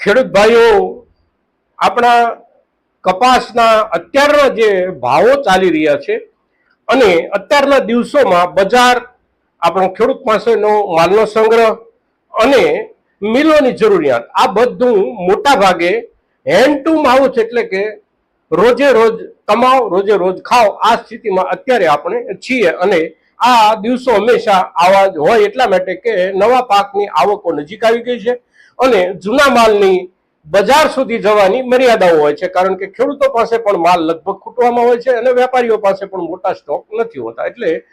ખેડૂત ભાઈઓ, આપણા કપાસના અત્યારના જે ભાવો ચાલી રહ્યા છે અને અત્યારના દિવસોમાં બજાર, આપણો ખેડૂત પાસેનો માલનો સંગ્રહ અને મિલોની જરૂરિયાત, આ બધું મોટા ભાગે હેન્ડ ટુ માઉથ એટલે કે રોજે રોજ કમાઓ રોજે રોજ ખાઓ, આ સ્થિતિમાં અત્યારે આપણે છીએ. અને આ દિવસો હંમેશા આવા જ હોય એટલા માટે કે નવા પાકની આવકો નજીક આવી ગઈ છે અને જૂના માલની બજાર સુધી જવાની મર્યાદાઓ હોય છે, કારણ કે ખેડૂતો પાસે પણ માલ લગભગ ખૂટવામાં હોય છે અને વેપારીઓ પાસે પણ મોટા સ્ટોક નથી હોતા. એટલે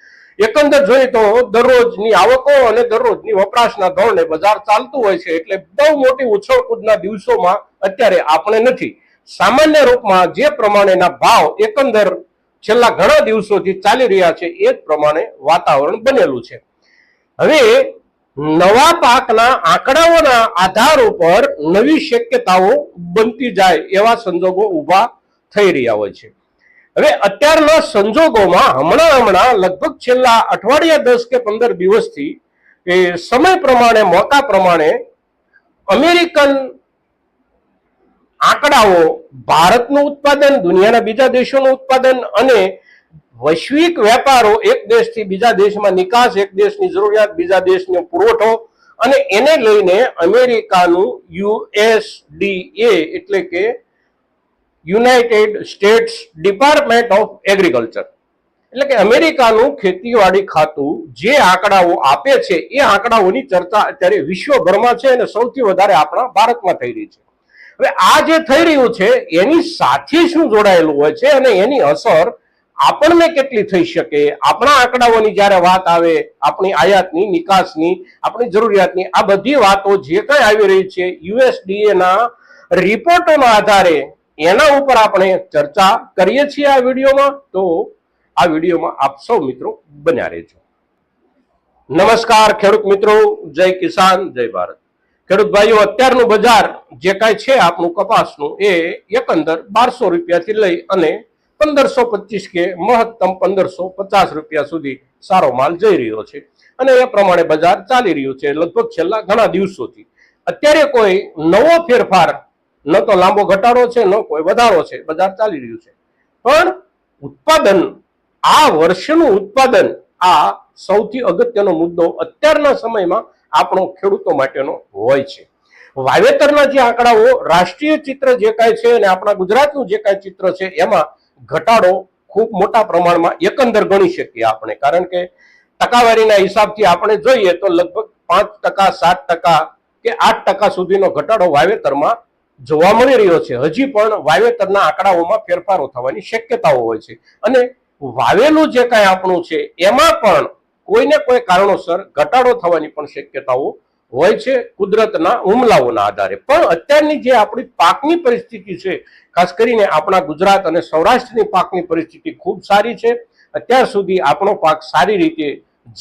એકંદર જોઈએ તો દરરોજની આવકો અને દરરોજની વપરાશના ધોરણે બજાર ચાલતું હોય છે. એટલે બહુ મોટી ઉછળકૂદના દિવસોમાં અત્યારે આપણે નથી. સામાન્ય રૂપમાં જે પ્રમાણેના ભાવ એકંદર છેલ્લા ઘણા દિવસોથી ચાલી રહ્યા છે એ જ પ્રમાણે વાતાવરણ બનેલું છે. હવે નવા પાકના આંકડાઓના આધાર ઉપર નવી શક્યતાઓ બનતી જાય એવા સંજોગો ઊભા થઈ રહ્યા હોય છે. હવે અત્યારના સંજોગોમાં હમણાં લગભગ છેલ્લા અઠવાડિયા 10 કે 15 દિવસથી સમય પ્રમાણે, મોકા પ્રમાણે અમેરિકન આંકડાઓ ભારતનું ઉત્પાદન, દુનિયાના બીજા દેશોનું ઉત્પાદન અને વૈશ્વિક વેપારો, એક દેશથી બીજા દેશમાં નિકાસ, એક દેશની જરૂરિયાત બીજા દેશનો પુરવઠો, અને એને લઈને અમેરિકાનું USDA એટલે કે United states department of agriculture એટલે કે અમેરિકાનું ખેતીવાડી ખાતું જે આંકડાઓ આપે છે એ આંકડાઓની ચર્ચા અત્યારે વિશ્વભરમાં છે અને સૌથી વધારે આપણા ભારતમાં થઈ રહી છે. હવે આ જે થઈ રહ્યું છે એની સાથે શું જોડાયેલું હોય છે અને એની અસર આપણને કેટલી થઈ શકે, આપણા આંકડાઓની જ્યારે વાત આવે, આપણી આયાતની, નિકાસની, આપણી જરૂરિયાતની, આ બધી વાતો જે કંઈ આવી રહી છે USDA ના રિપોર્ટોના આધારે એના ઉપર આપણે ચર્ચા કરીએ છીએ આ વિડીયોમાં. તો આ વિડીયોમાં આપ સૌ મિત્રો બન્યા રહેજો. નમસ્કાર ખેડૂત મિત્રો, જય કિસાન, જય ભારત. ખેડૂત ભાઈઓ, અત્યારનું બજાર જે કાંઈ છે આપણું કપાસનું એ એકંદર 1200 રૂપિયાથી લઈ અને 1525 કે મહત્તમ 1550 રૂપિયા સુધી સારો માલ જઈ રહ્યો છે અને એ પ્રમાણે બજાર ચાલી રહ્યું છે લગભગ છેલ્લા ઘણા દિવસોથી. અત્યારે કોઈ નવો ફેરફાર, ન તો લાંબો ઘટાડો છે ન કોઈ વધારો છે, બજાર ચાલી રહ્યું છે. પણ ઉત્પાદન, આ વર્ષનું ઉત્પાદન, આ સૌથી અગત્યનો મુદ્દો અત્યારના સમયમાં આપણો ખેડૂતો માટેનો હોય છે. વાવેતરના જે આંકડાઓ, રાષ્ટ્રીય ચિત્ર જે કાંઈ છે અને આપણા ગુજરાતનું જે કાંઈ ચિત્ર છે એમાં ઘટાડો ખૂબ મોટા પ્રમાણમાં એકંદર ગણી શકીએ આપણે, કારણ કે ટકાવારીના હિસાબથી આપણે જોઈએ તો લગભગ 5%, 7% કે 8% સુધીનો ઘટાડો વાવેતરમાં જોવા મળી રહ્યો છે. હજી પણ વાવેતરના આંકડાઓમાં ફેરફારો થવાની શક્યતાઓ હોય છે અને વાવેલું જે કાંઈ આપણું છે એમાં પણ કોઈને કોઈ કારણોસર ઘટાડો થવાની પણ શક્યતાઓ હોય છે કુદરતના હુમલાઓના આધારે. પણ અત્યારની જે આપણી પાકની પરિસ્થિતિ છે, ખાસ કરીને આપણા ગુજરાત અને સૌરાષ્ટ્રની પાકની પરિસ્થિતિ ખૂબ સારી છે. અત્યાર સુધી આપણો પાક સારી રીતે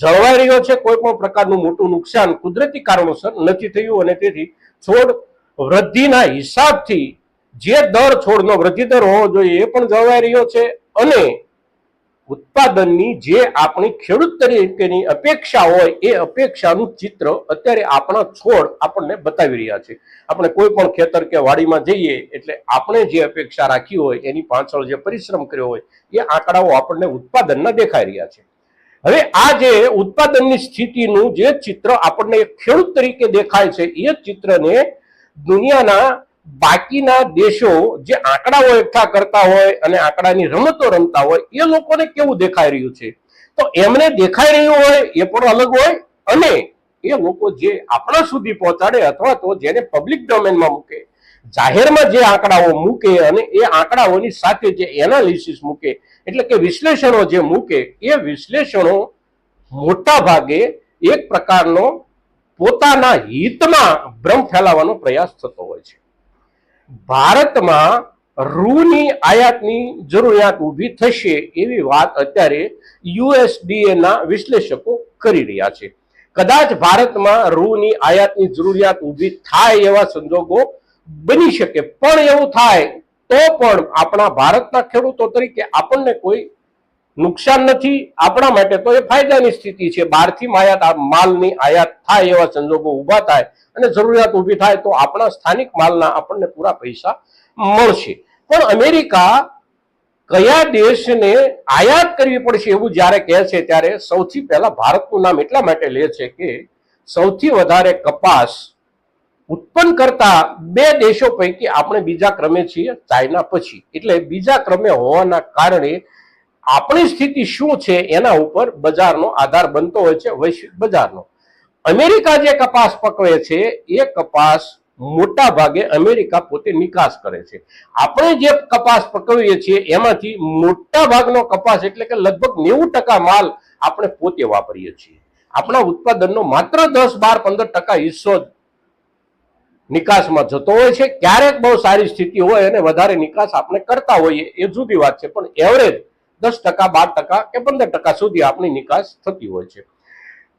જળવાઈ રહ્યો છે, કોઈ પણ પ્રકારનું મોટું નુકસાન કુદરતી કારણોસર નથી થયું અને તેથી છોડ વૃદ્ધિના હિસાબથી જે દર છોડનો વૃદ્ધિ દર હોવો જોઈએ એ પણ જળવાઈ રહ્યો છે અને ઉત્પાદનની જે આપણી ખેડૂત તરીકેની અપેક્ષા હોય એ અપેક્ષાનું ચિત્ર અત્યારે આપણા છોડ આપણને બતાવી રહ્યા છે. આપણે કોઈ પણ ખેતર કે વાડીમાં જઈએ એટલે આપણે જે અપેક્ષા રાખી હોય એની પાછળ જે પરિશ્રમ કર્યો હોય એ આંકડાઓ આપણને ઉત્પાદનના દેખાઈ રહ્યા છે. હવે આ જે ઉત્પાદનની સ્થિતિનું જે ચિત્ર આપણને ખેડૂત તરીકે દેખાય છે એ ચિત્રને દુનિયાના બાકીના દેશો જે આંકડાઓ એકઠા કરતા હોય અને આંકડાની રમતો રમતા હોય એ લોકોને કેવું દેખાઈ રહ્યું છે, તો એમને દેખાઈ રહ્યું હોય એ પણ અલગ હોય અને એ લોકો જે આપણા સુધી પહોંચાડે અથવા તો જેને પબ્લિક ડોમેનમાં મૂકે, જાહેરમાં જે આંકડાઓ મૂકે અને એ આંકડાઓની સાથે જે એનાલિસિસ મૂકે એટલે કે વિશ્લેષણો જે મૂકે એ વિશ્લેષણો મોટા ભાગે એક પ્રકારનો પોતાના હિતમાં ભ્રમ ફેલાવવાનો પ્રયાસ થતો હોય છે. ભારતમાં રૂની આયાતની જરૂરિયાત ઊભી થશે એવી વાત અત્યારે USDA ના વિશ્લેષકો કરી રહ્યા છે. કદાચ ભારતમાં રૂની આયાતની જરૂરિયાત ઊભી થાય એવા સંજોગો બની શકે, પણ એવું થાય તો પણ આપણા ભારતના ખેડૂતો તરીકે આપણને કોઈ નુકસાન નથી, આપણા માટે તો એ ફાયદાની સ્થિતિ છે. બહારથી માલની આયાત થાય એવા સંજોગો ઊભા થાય અને જરૂરિયાત ઊભી થાય તો આપણા સ્થાનિક માલના આપણને પૂરા પૈસા મળશે. પણ અમેરિકા કયા દેશને આયાત કરવી પડશે એવું જ્યારે કહે છે ત્યારે સૌથી પહેલા ભારતનું નામ એટલા માટે લે છે કે સૌથી વધારે કપાસ ઉત્પન્ન કરતા બે દેશો પૈકી આપણે બીજા ક્રમે છીએ ચાઇના પછી. એટલે બીજા ક્રમે હોવાના કારણે આપણી સ્થિતિ શું છે એના ઉપર બજારનો આધાર બનતો હોય છે, વૈશ્વિક બજારનો. અમેરિકા જે કપાસ પકવે છે એ કપાસ મોટા ભાગે અમેરિકા પોતે નિકાસ કરે છે. આપણે જે કપાસ પકવીએ છીએ એમાંથી મોટા ભાગનો કપાસ એટલે કે લગભગ 90% માલ આપણે પોતે વાપરીએ છીએ. આપણા ઉત્પાદનનો માત્ર 10-12-15% હિસ્સો નિકાસમાં જતો હોય છે. ક્યારેક બહુ સારી સ્થિતિ હોય અને વધારે નિકાસ આપણે કરતા હોઈએ એ જુદી વાત છે, પણ એવરેજ 10%, 12% કે 15% સુધી આપણી નિકાસ થતી હોય છે.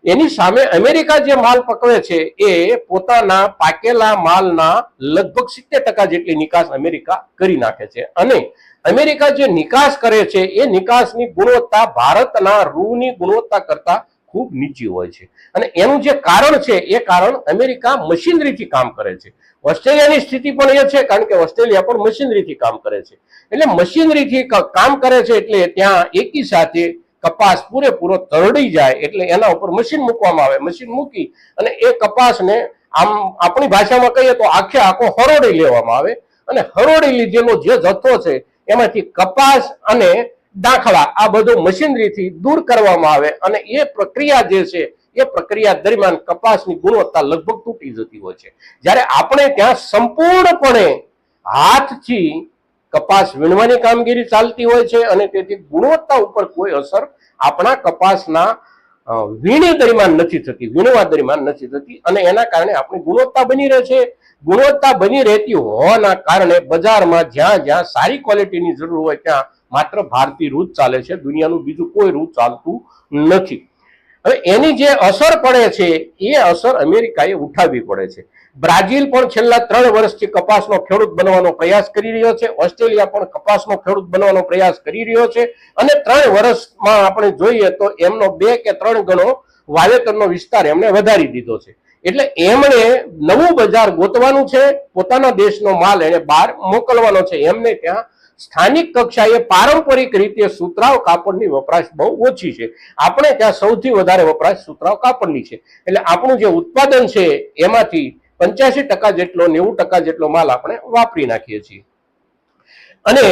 એની સામે અમેરિકા જે માલ પકવે છે એ પોતાના પાકેલા માલના લગભગ 70% જેટલી નિકાસ અમેરિકા કરી નાખે છે. અને અમેરિકા જે નિકાસ કરે છે એ નિકાસની ગુણવત્તા ભારતના રૂની ગુણવત્તા કરતા ખૂબ નીચી હોય છે. અને એનું જે કારણ છે એ કારણ અમેરિકા મશીનરીથી કામ કરે છે. ઓસ્ટ્રેલિયાની સ્થિતિ પણ એ છે, કારણ કે ઓસ્ટ્રેલિયા પણ મશીનરીથી કામ કરે છે. એટલે મશીનરીથી કામ કરે છે એટલે ત્યાં એકી સાથે કપાસ પૂરેપૂરો તરડી જાય એટલે એના ઉપર મશીન મૂકવામાં આવે. મશીન મૂકી અને એ કપાસને આમ આપણી ભાષામાં કહીએ તો આખો હરોડી લેવામાં આવે અને હરોડી લીધેલો જે જથ્થો છે એમાંથી કપાસ અને દાખલા આ બધું મશીનરીથી દૂર કરવામાં આવે અને એ પ્રક્રિયા જે છે એ પ્રક્રિયા દરમિયાન કપાસની ગુણવત્તા લગભગ તૂટી જતી હોય છે. જ્યારે આપણે ત્યાં સંપૂર્ણપણે હાથથી કપાસ વીણવાની કામગીરી ચાલતી હોય છે અને તેથી ગુણવત્તા ઉપર કોઈ અસર આપણા કપાસના વીણી દરમિયાન નથી થતી, વીણવા દરમિયાન નથી થતી અને એના કારણે આપણી ગુણવત્તા બની રહે છે. ગુણવત્તા બની રહેતી હોવાના કારણે બજારમાં જ્યાં જ્યાં સારી ક્વોલિટીની જરૂર હોય ત્યાં માત્ર ભારતીય રૂ ચાલે છે, દુનિયાનું બીજું કોઈ રૂ ચાલતું નથી. હવે એની જે અસર પડે છે એ અસર અમેરિકાએ ઉઠાવવી પડે છે. બ્રાઝિલ પણ છેલ્લા 3 વર્ષથી કપાસનો ખેડૂત બનવાનો પ્રયાસ કરી રહ્યો છે. ઓસ્ટ્રેલિયા પણ કપાસનો ખેડૂત બનવાનો પ્રયાસ કરી રહ્યો છે અને 3 વર્ષમાં આપણે જોઈએ તો એમનો 2 કે 3 ગણો વાવેતરનો વિસ્તાર એમણે વધારી દીધો છે. એટલે એમણે નવું બજાર ગોતવાનું છે, પોતાના દેશનો માલ એને બહાર મોકલવાનો છે. એમને ત્યાં સ્થાનિક કક્ષાએ પારંપરિક રીતે સુતરાઉ કાપડની વપરાશ બહુ ઓછી છે. આપણે ત્યાં સૌથી વધારે વપરાશ સુતરાઉ કાપડની છે. એટલે આપણું જે ઉત્પાદન છે એમાંથી 85% જેટલો 90% જેટલો માલ આપણે વાપરી નાખીએ છીએ. અને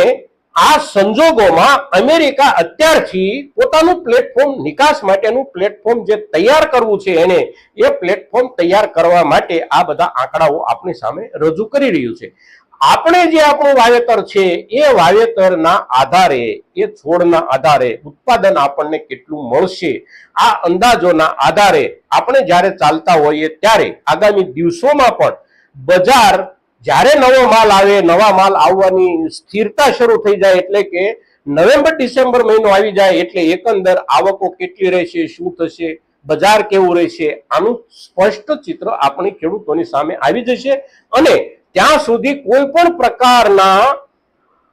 આ સંજોગોમાં અમેરિકા અત્યારથી પોતાનું પ્લેટફોર્મ, નિકાસ માટેનું પ્લેટફોર્મ જે તૈયાર કરવું છે એને એ પ્લેટફોર્મ તૈયાર કરવા માટે આ બધા આંકડાઓ આપણી સામે રજૂ કરી રહ્યું છે. આપણે જે આપણું વાવેતર છે એ વાવેતરના આધારે, એ છોડના આધારે ઉત્પાદન આપણને કેટલું મળશે આ અંદાજોના આધારે આપણે જ્યારે ચાલતા હોઈએ ત્યારે આગામી દિવસોમાં પણ બજાર જ્યારે નવો માલ આવે, નવા માલ આવવાની સ્થિરતા શરૂ થઈ જાય એટલે કે નવેમ્બર-ડિસેમ્બર મહિનો આવી જાય એટલે એકંદર આવકો કેટલી રહેશે, શું થશે, બજાર કેવું રહેશે, આનું સ્પષ્ટ ચિત્ર આપણી ખેડૂતોની સામે આવી જશે. અને ત્યાં સુધી કોઈ પણ પ્રકારના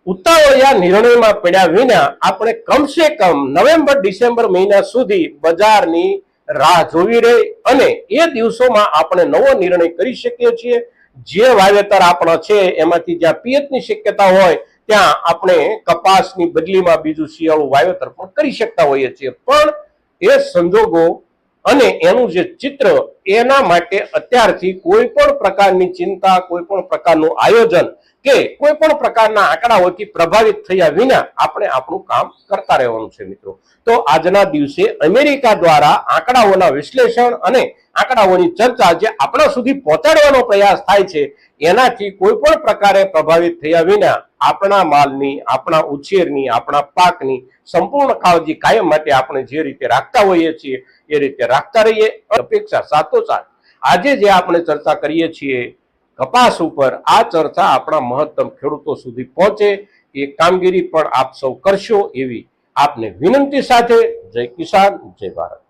ઉતાવળિયા નિર્ણયમાં પડ્યા વિના આપણે કમસે કમ નવેમ્બર-ડિસેમ્બર મહિના સુધી બજારની રાહ જોવી રહી અને એ દિવસોમાં આપણે નવો નિર્ણય કરી શકીએ છીએ. જે વાવેતર આપણા છે એમાંથી જ્યાં પિયતની શક્યતા હોય ત્યાં આપણે કપાસની બદલીમાં બીજું શિયાળુ વાવેતર પણ કરી શકતા હોઈએ છીએ. પણ એ સંજોગો અને એનું જે ચિત્ર એના માટે અત્યારથી કોઈ પણ પ્રકારની ચિંતા, કોઈ પણ પ્રકારનું આયોજન કે કોઈ પણ પ્રકારના આંકડાઓથી પ્રભાવિત થયા વિના આપણે આપણું કામ કરતા રહેવાનું છે મિત્રો. તો આજના દિવસે અમેરિકા દ્વારા આંકડાઓના વિશ્લેષણ અને આંકડાઓની ચર્ચા જે આપણા સુધી પહોંચાડવાનો પ્રયાસ થાય છે એનાથી કોઈ પણ પ્રકારે પ્રભાવિત થયા વિના આપણા માલની, આપણા ઉછેરની, આપણા પાકની સંપૂર્ણ કાળજી કાયમ માટે આપણે જે રીતે રાખતા હોઈએ છીએ એ રીતે રાખતા રહીએ. અપેક્ષા સાથોસાથ આજે જે આપણે ચર્ચા કરીએ છીએ કપાસ ઉપર, આ ચર્ચા આપણા મહત્તમ ખેડૂતો સુધી પહોંચે એ કામગીરી પણ આપ સૌ કરશો એવી આપને વિનંતી સાથે જય કિસાન, જય ભારત.